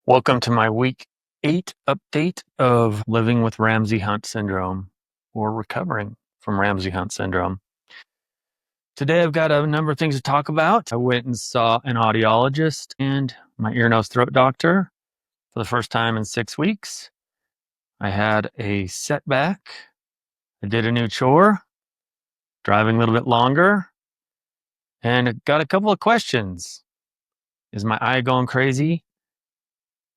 Welcome to my week 8 update of living with Ramsay Hunt Syndrome or recovering from Ramsay Hunt Syndrome. Today I've got a number of things to talk about. I went and saw an audiologist and my ear, nose, throat doctor for the first time in 6 weeks. I had a setback. I did a new chore, driving a little bit longer, and I got a couple of questions. Is my eye going crazy?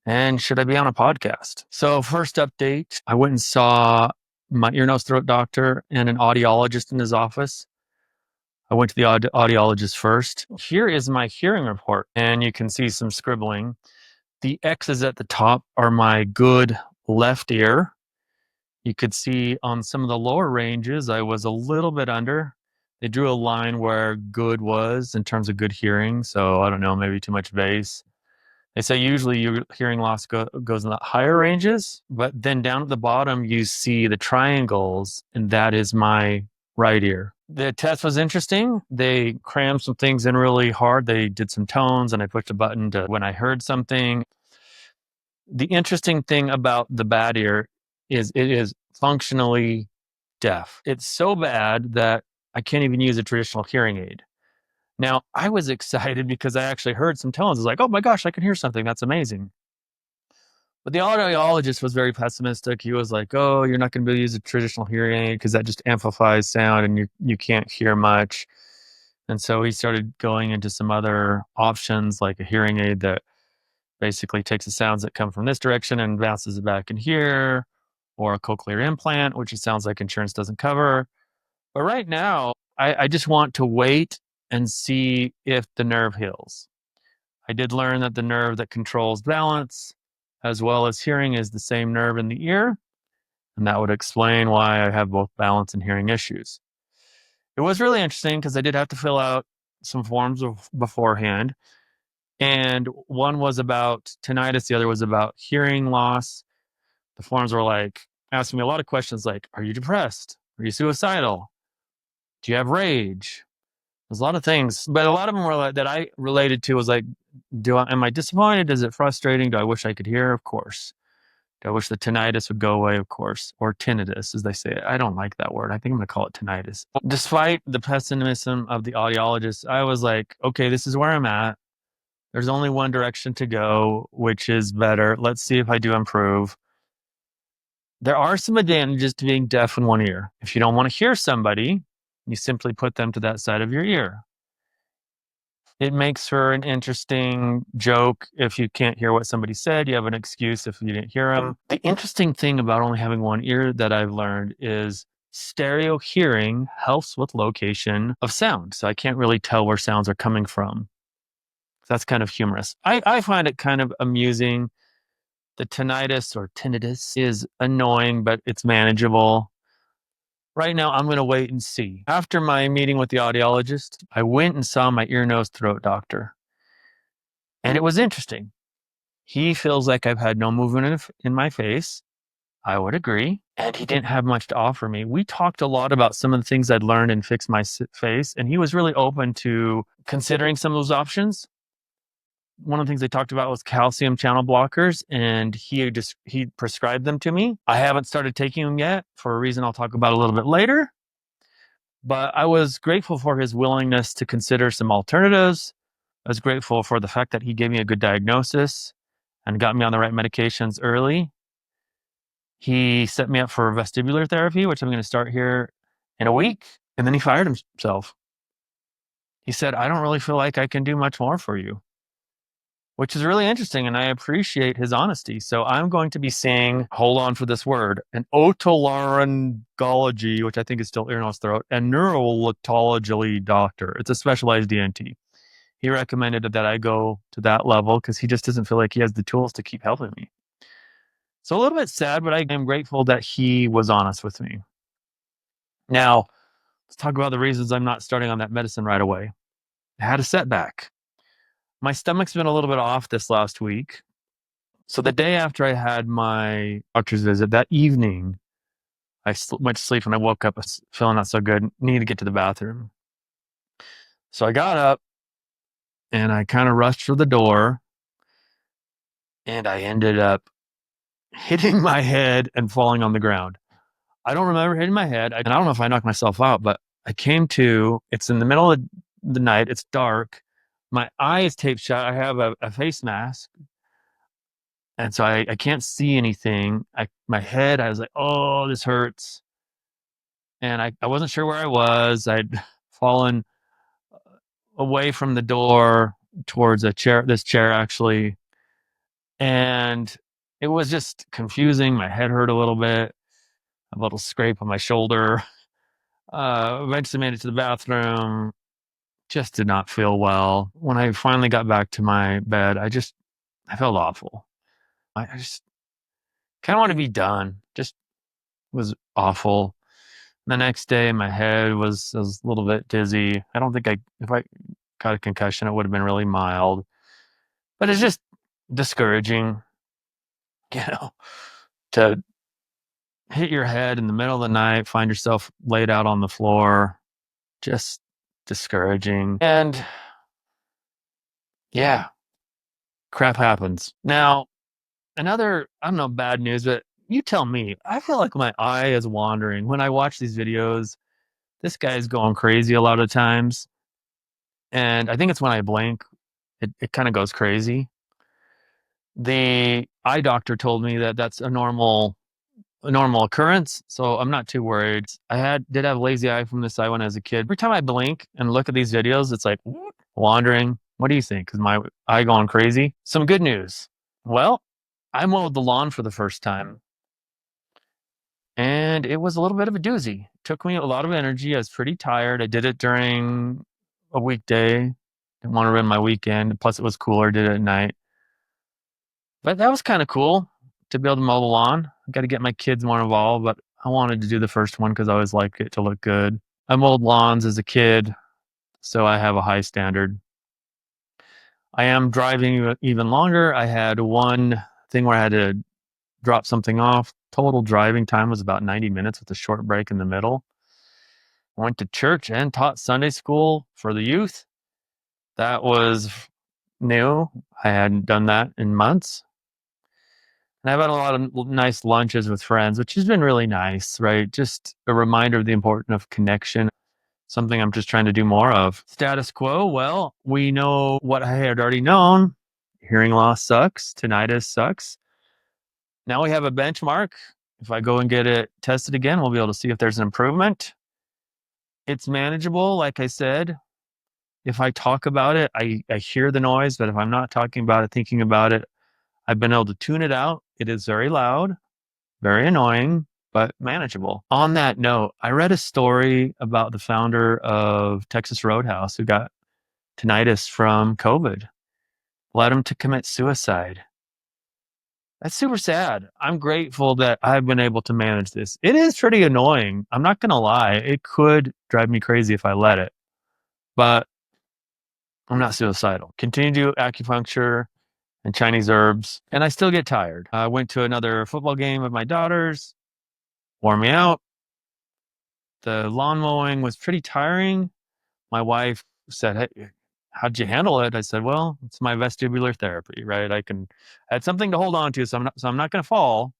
And should I be on a podcast? So, first update, I went and saw my ear, nose, throat doctor and an audiologist in his office. I went to the audiologist first. Here is my hearing report, and you can see some scribbling. The X's at the top are my good left ear. You could see on some of the lower ranges, I was a little bit under. They drew a line where good was in terms of good hearing. So, I don't know, maybe too much bass. They say usually your hearing loss goes in the higher ranges, but then down at the bottom, you see the triangles, and that is my right ear. The test was interesting. They crammed some things in really hard. They did some tones, and I pushed a button to when I heard something. The interesting thing about the bad ear is it is functionally deaf. It's so bad that I can't even use a traditional hearing aid. Now, I was excited because I actually heard some tones. I was like, oh my gosh, I can hear something. That's amazing. But the audiologist was very pessimistic. He was like, oh, you're not going to be able to use a traditional hearing aid because that just amplifies sound and you can't hear much. And so he started going into some other options like a hearing aid that basically takes the sounds that come from this direction and bounces it back in here, or a cochlear implant, which it sounds like insurance doesn't cover. But right now, I just want to wait and see if the nerve heals. I did learn that the nerve that controls balance as well as hearing is the same nerve in the ear, and that would explain why I have both balance and hearing issues. It was really interesting because I did have to fill out some forms beforehand, and one was about tinnitus, the other was about hearing loss. The forms were like asking me a lot of questions like, are you depressed? Are you suicidal? Do you have rage? There's a lot of things, but a lot of them were like, that I related to was like, am I disappointed? Is it frustrating? Do I wish I could hear? Of course. Do I wish the tinnitus would go away? Of course. Or tinnitus, as they say. I don't like that word. I think I'm going to call it tinnitus. Despite the pessimism of the audiologist, I was like, okay, this is where I'm at. There's only one direction to go, which is better. Let's see if I do improve. There are some advantages to being deaf in one ear. If you don't want to hear somebody, you simply put them to that side of your ear. It makes for an interesting joke. If you can't hear what somebody said, you have an excuse if you didn't hear them. The interesting thing about only having one ear that I've learned is stereo hearing helps with location of sound. So I can't really tell where sounds are coming from. That's kind of humorous. I find it kind of amusing. The tinnitus is annoying, but it's manageable. Right now, I'm going to wait and see. After my meeting with the audiologist, I went and saw my ear, nose, throat doctor. And it was interesting. He feels like I've had no movement in my face. I would agree. And he didn't have much to offer me. We talked a lot about some of the things I'd learned and fixed my face. And he was really open to considering some of those options. One of the things they talked about was calcium channel blockers, and he prescribed them to me. I haven't started taking them yet for a reason I'll talk about a little bit later. But I was grateful for his willingness to consider some alternatives. I was grateful for the fact that he gave me a good diagnosis and got me on the right medications early. He set me up for vestibular therapy, which I'm going to start here in a week. And then he fired himself. He said, I don't really feel like I can do much more for you, which is really interesting. And I appreciate his honesty. So I'm going to be seeing, hold on for this word, an otolaryngology, which I think is still ear, nose, throat, and neurologology doctor. It's a specialized ENT. He recommended that I go to that level because he just doesn't feel like he has the tools to keep helping me. So a little bit sad, but I am grateful that he was honest with me. Now, let's talk about the reasons I'm not starting on that medicine right away. I had a setback. My stomach's been a little bit off this last week. So the day after I had my doctor's visit, that evening, I went to sleep and I woke up feeling not so good, needed to get to the bathroom. So I got up and I kind of rushed for the door. and I ended up hitting my head and falling on the ground. I don't remember hitting my head, and I don't know if I knocked myself out, but I came to, it's in the middle of the night, it's dark. My eye is taped shut. I have a face mask, and so I can't see anything. My head, I was like, oh, this hurts. And I wasn't sure where I was. I'd fallen away from the door towards this chair actually. And it was just confusing. My head hurt a little bit, a little scrape on my shoulder. Eventually made it to the bathroom. Just did not feel well. When I finally got back to my bed, I felt awful. I just kind of want to be done. Just was awful. The next day, my head was a little bit dizzy. I don't think if I got a concussion, it would have been really mild. But it's just discouraging, you know, to hit your head in the middle of the night, find yourself laid out on the floor. Just discouraging. And yeah, crap happens. Now, another, I don't know, bad news, but you tell me. I feel like my eye is wandering. When I watch these videos, this guy is going crazy a lot of times. And I think it's when I blink, it kind of goes crazy. The eye doctor told me that that's a normal occurrence, so I'm not too worried. Did have lazy eye from this eye when I was a kid. Every time I blink and look at these videos, it's like wandering. What do you think? Is my eye going crazy? Some good news. Well, I mowed the lawn for the first time, and it was a little bit of a doozy. Took me a lot of energy. I was pretty tired. I did it during a weekday. Didn't want to ruin my weekend. Plus, it was cooler. Did it at night. But that was kind of cool to be able to mow the lawn. I got to get my kids more involved, but I wanted to do the first one because I always like it to look good. I mowed lawns as a kid, so I have a high standard. I am driving even longer. I had one thing where I had to drop something off. Total driving time was about 90 minutes with a short break in the middle. I went to church and taught Sunday school for the youth. That was new. I hadn't done that in months. And I've had a lot of nice lunches with friends, which has been really nice, right? Just a reminder of the importance of connection, something I'm just trying to do more of. Status quo, well, we know what I had already known. Hearing loss sucks, tinnitus sucks. Now we have a benchmark. If I go and get it tested again, we'll be able to see if there's an improvement. It's manageable, like I said. If I talk about it, I hear the noise, but if I'm not talking about it, thinking about it, I've been able to tune it out. It is very loud, very annoying, but manageable. On that note, I read a story about the founder of Texas Roadhouse who got tinnitus from COVID, led him to commit suicide. That's super sad. I'm grateful that I've been able to manage this. It is pretty annoying. I'm not going to lie. It could drive me crazy if I let it, but I'm not suicidal. Continue to do acupuncture and Chinese herbs, and I still get tired. I went to another football game with my daughters, wore me out. The lawn mowing was pretty tiring. My wife said, "Hey, how'd you handle it?" I said, "Well, it's my vestibular therapy, right? I had something to hold on to, so I'm not going to fall."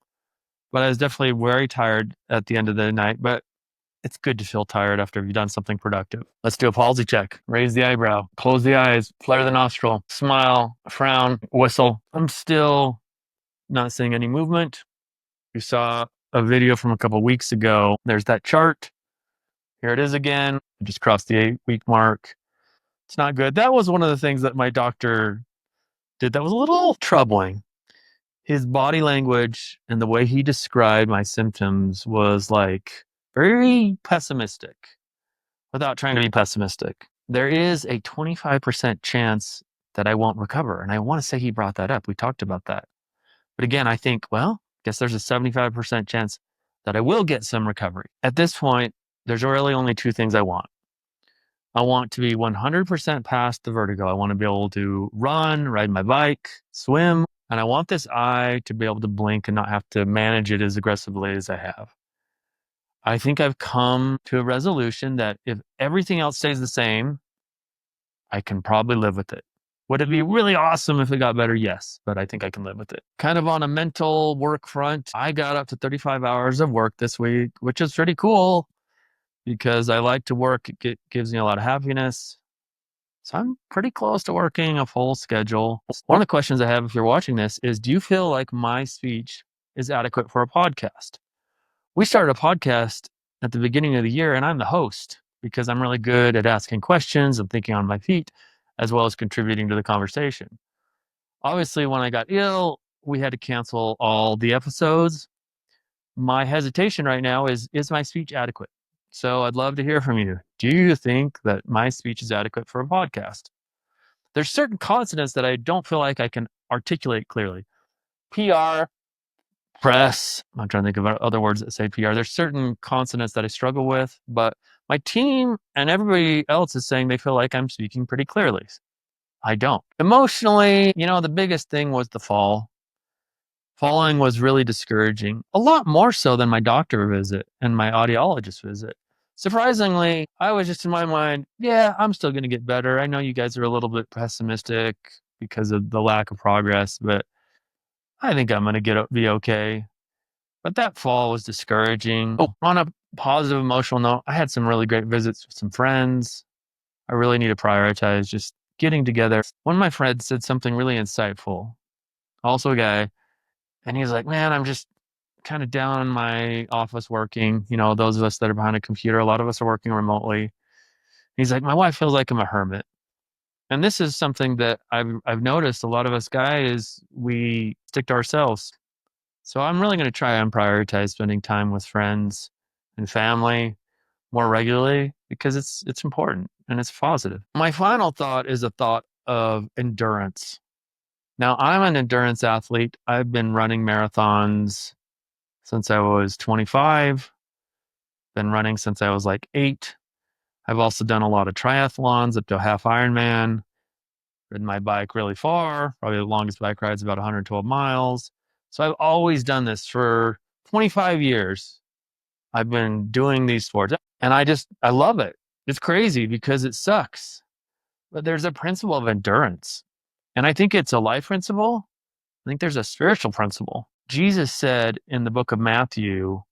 But I was definitely very tired at the end of the night. But it's good to feel tired after you've done something productive. Let's do a palsy check. Raise the eyebrow, close the eyes, flare the nostril, smile, frown, whistle. I'm still not seeing any movement. You saw a video from a couple weeks ago. There's that chart. Here it is again. I just crossed the 8-week mark. It's not good. That was one of the things that my doctor did that was a little troubling. His body language and the way he described my symptoms was like very pessimistic without trying to be pessimistic. There is a 25% chance that I won't recover. And I want to say he brought that up. We talked about that. But again, I think, well, guess there's a 75% chance that I will get some recovery. At this point, there's really only two things I want. I want to be 100% past the vertigo. I want to be able to run, ride my bike, swim, and I want this eye to be able to blink and not have to manage it as aggressively as I have. I think I've come to a resolution that if everything else stays the same, I can probably live with it. Would it be really awesome if it got better? Yes, but I think I can live with it. Kind of on a mental work front, I got up to 35 hours of work this week, which is pretty cool because I like to work. It gives me a lot of happiness. So I'm pretty close to working a full schedule. One of the questions I have if you're watching this is, do you feel like my speech is adequate for a podcast? We started a podcast at the beginning of the year, and I'm the host because I'm really good at asking questions and thinking on my feet, as well as contributing to the conversation. Obviously, when I got ill, we had to cancel all the episodes. My hesitation right now is my speech adequate? So I'd love to hear from you. Do you think that my speech is adequate for a podcast? There's certain consonants that I don't feel like I can articulate clearly. PR, press. I'm trying to think of other words that say PR. There's certain consonants that I struggle with, but my team and everybody else is saying they feel like I'm speaking pretty clearly. I don't. Emotionally, the biggest thing was the fall. Falling was really discouraging, a lot more so than my doctor visit and my audiologist visit. Surprisingly, I was just in my mind, yeah, I'm still going to get better. I know you guys are a little bit pessimistic because of the lack of progress, but I think I'm going to be okay. But that fall was discouraging. Oh, on a positive emotional note, I had some really great visits with some friends. I really need to prioritize just getting together. One of my friends said something really insightful, also a guy, and he's like, man, I'm just kind of down in my office working. Those of us that are behind a computer, a lot of us are working remotely. He's like, my wife feels like I'm a hermit. And this is something that I've noticed a lot of us guys, we stick to ourselves. So I'm really going to try and prioritize spending time with friends and family more regularly because it's important and it's positive. My final thought is a thought of endurance. Now, I'm an endurance athlete. I've been running marathons since I was 25, been running since I was like 8. I've also done a lot of triathlons up to a half Ironman, ridden my bike really far. Probably the longest bike ride is about 112 miles. So I've always done this for 25 years. I've been doing these sports and I love it. It's crazy because it sucks, but there's a principle of endurance. And I think it's a life principle. I think there's a spiritual principle. Jesus said in the book of Matthew,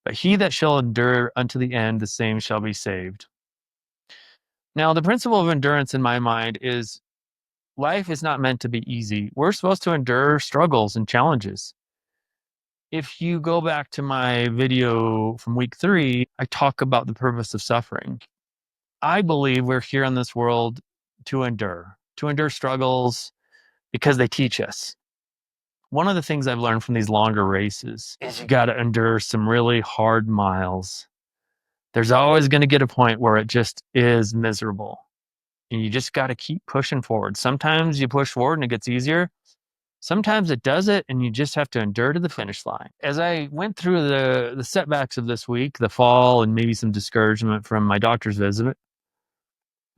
but he that shall endure unto the end, the same shall be saved. Now, the principle of endurance in my mind is life is not meant to be easy. We're supposed to endure struggles and challenges. If you go back to my video from week 3, I talk about the purpose of suffering. I believe we're here in this world to endure struggles because they teach us. One of the things I've learned from these longer races is you got to endure some really hard miles. There's always going to get a point where it just is miserable. And you just got to keep pushing forward. Sometimes you push forward and it gets easier. Sometimes it does it and you just have to endure to the finish line. As I went through the setbacks of this week, the fall, and maybe some discouragement from my doctor's visit,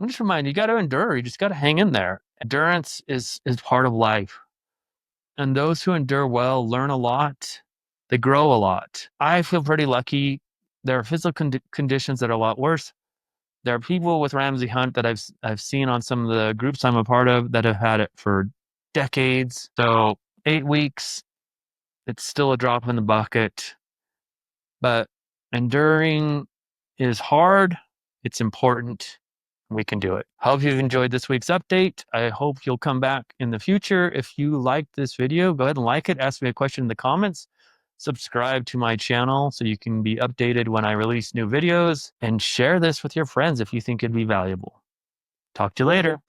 I'm just reminded you got to endure. You just got to hang in there. Endurance is part of life. And those who endure well learn a lot. They grow a lot. I feel pretty lucky. There are physical conditions that are a lot worse. There are people with Ramsay Hunt that I've seen on some of the groups I'm a part of that have had it for decades. So 8 weeks, it's still a drop in the bucket. But enduring is hard. It's important. We can do it. Hope you've enjoyed this week's update. I hope you'll come back in the future. If you liked this video, go ahead and like it. Ask me a question in the comments. Subscribe to my channel so you can be updated when I release new videos, and share this with your friends if you think it'd be valuable. Talk to you later.